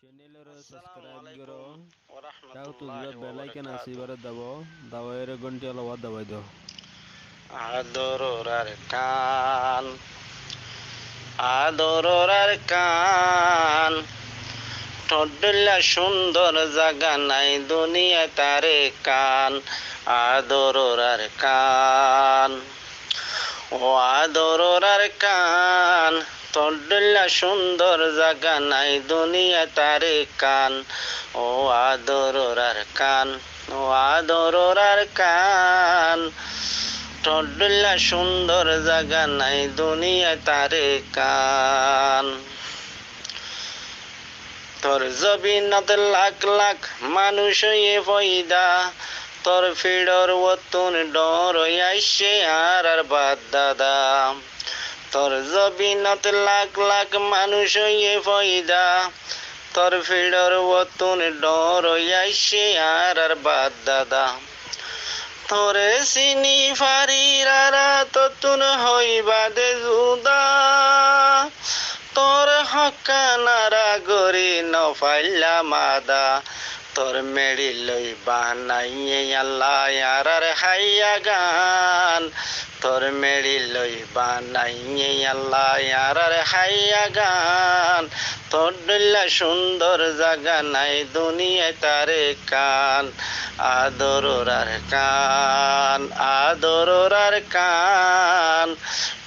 চ্যানেলର Assalamu subscribe କର। alaikum wa ତାକୁ ତୁଜବା rahmatullahi wa bail icon barakatuh. ଆସିବାରେ ଦବ। ଦାବାଇରେ ଘଣ୍ଟି ଅଲବା ଦବାଇ ଦିଅ। Adororar kan, adororar kan, ঠোঁটলা সুন্দর জাগা নাই দুনিয়া তারে কান, আদরার কান, ও আদরার কান, ঠোঁটলা সুন্দর জাগা নাই দুনিয়া তারে কান, ও আদরার কান, ও আদরার কান, ঠোঁটলা সুন্দর জাগা নাই দুনিয়া তারে কান। তোর জবিনত লাখ লাখ মানুষ এ ফয়দা, তোর ফিডর ওতুন ডর আইসে আর বাদ দাদা। তোর জবিনত লাখ লাখ মানুষ এ ফয়দা, তোর ফিডর ওতুন ডর আইসে আর বাদ দাদা। তোরে চিনি ফারিরারা ততুন হইবা দে জুদা, তোর হকানারা গরি নফাইলা মাদা। তোর মেড়ি লই বানাইয়ে আল্লাহ ইয়ারার হাইয়া গান, তোর মেড়ি লই বানাইয়ে আল্লাহ ইয়ারার হাইয়া গান। তোর ডল্লা সুন্দর জাগা নাই দুনিয়া তারে কান, আদরার কান, আদরার কান,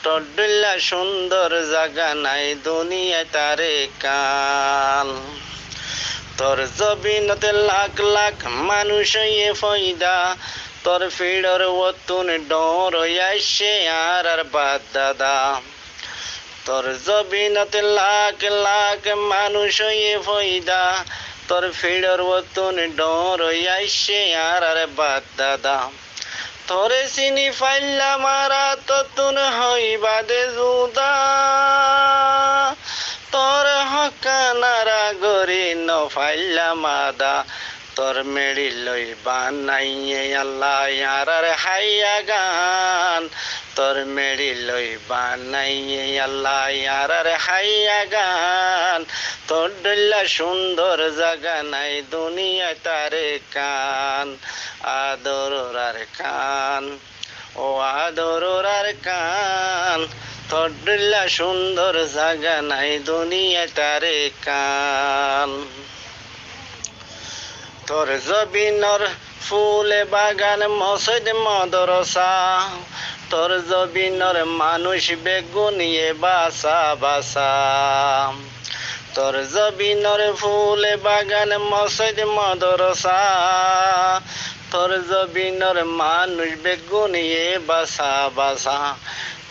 তোর ডল্লা সুন্দর জাগা নাই দুনিয়া তারে কান। তোর জবিনতে লাখ লাখ মানুষ এ ফয়দা, তোর ফিডর ওতুন ডর আইসে আর বাদ দাদা। তোর জবিনতে লাখ লাখ মানুষ এ ফয়দা, তোর ফিডর ওতুন ডর আইসে আর বাদ দাদা। তোরে চিনি ফাইল্লা মারা ততুন হইবা দে জুদা, তোর হকানারা গরি নফাইলা মাদা। তোর মেড়ি লই বানাইয়ে আল্লাহ ইয়ারার হাইয়া গান, তোর মেড়ি লই বানাইয়ে আল্লাহ ইয়ারার হাইয়া গান। তোর ডল্লা সুন্দর জাগা নাই দুনিয়া তারে কান, আদরার কান, ও আদরার কান, তোর ডল্লা সুন্দর জাগা নাই দুনিয়া তারে কান। তোর জবিনর ফুলে বাগান মসজিদ মদরসা, তোর জবিনর মানুষ বেগুনিয়ে বাসা বাসা। তোর জবিনর ফুলে বাগান মসজিদ মদরসা, তোর জবিনর মানুষ বেগুনিয়ে বাসা বাসা।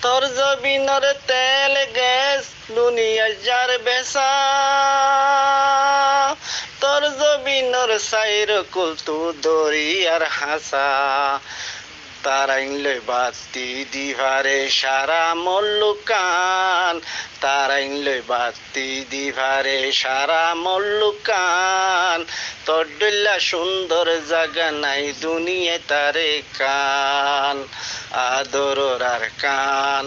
তোর জবিনর তেল গ্যাস দুনিয়া যার বেসা, তোর জবিনর সাইর কুলতু দরিয়ার হাসা। তারাইন লই বাতি দিভারে সারা মল্লুকান, তারাইন লই বাতি দিভারে সারা মল্লুকান। তোর ডল্লা সুন্দর জাগা নাই দুনিয়া তারে কান, আদরার কান,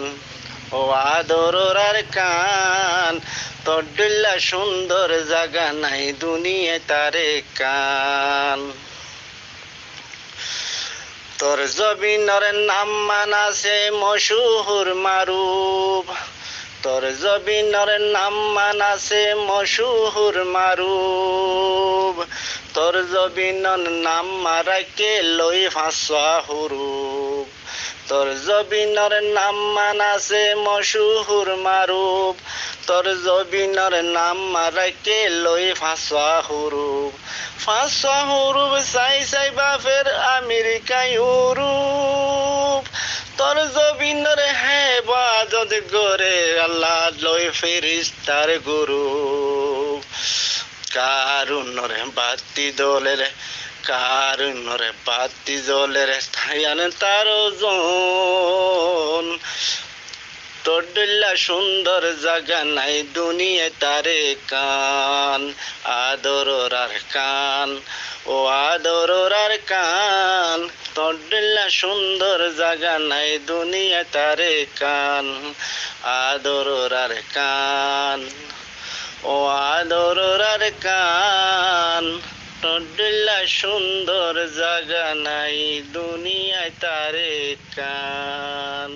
ও আদরার কান, তোর ডল্লা সুন্দর জাগা নাই দুনিয়া তারে কান। তোর জবিনর নাম মানাছে মশুহুর মারুব, তোর জবিনর নাম মানাছে মশুহুর মারুব। তোর জবিনর নাম মারাকে লই ফাঁসা হুরুব, তোর জবিনর নাম মানাছে মশুহুর মারুব। তোর জবিনর নাম মারাকে লই ফাঁসা হুরুব, ফাঁসা হুরুব চাই চাই বাফের আমেরিকা ইউরোপ। তোর জবিনর হেফাজত করে আল্লাহ লই ফেরেশতার গুরু। কারুনরে বাতি দলের, কারুনরে বাতি জ্বলের স্থায়ান তার জন। তোর ডল্লা সুন্দর জাগা নাই দুনিয়া তারে কান, আদরার কান, ও আদরার কান। তোর ডল্লা সুন্দর জাগা নাই দুনিয়া তারে কান, আদরার কান, ও আদরার কান টড্ডুল্লা সুন্দর জাগা নাই দুনিয়ায় তারে কান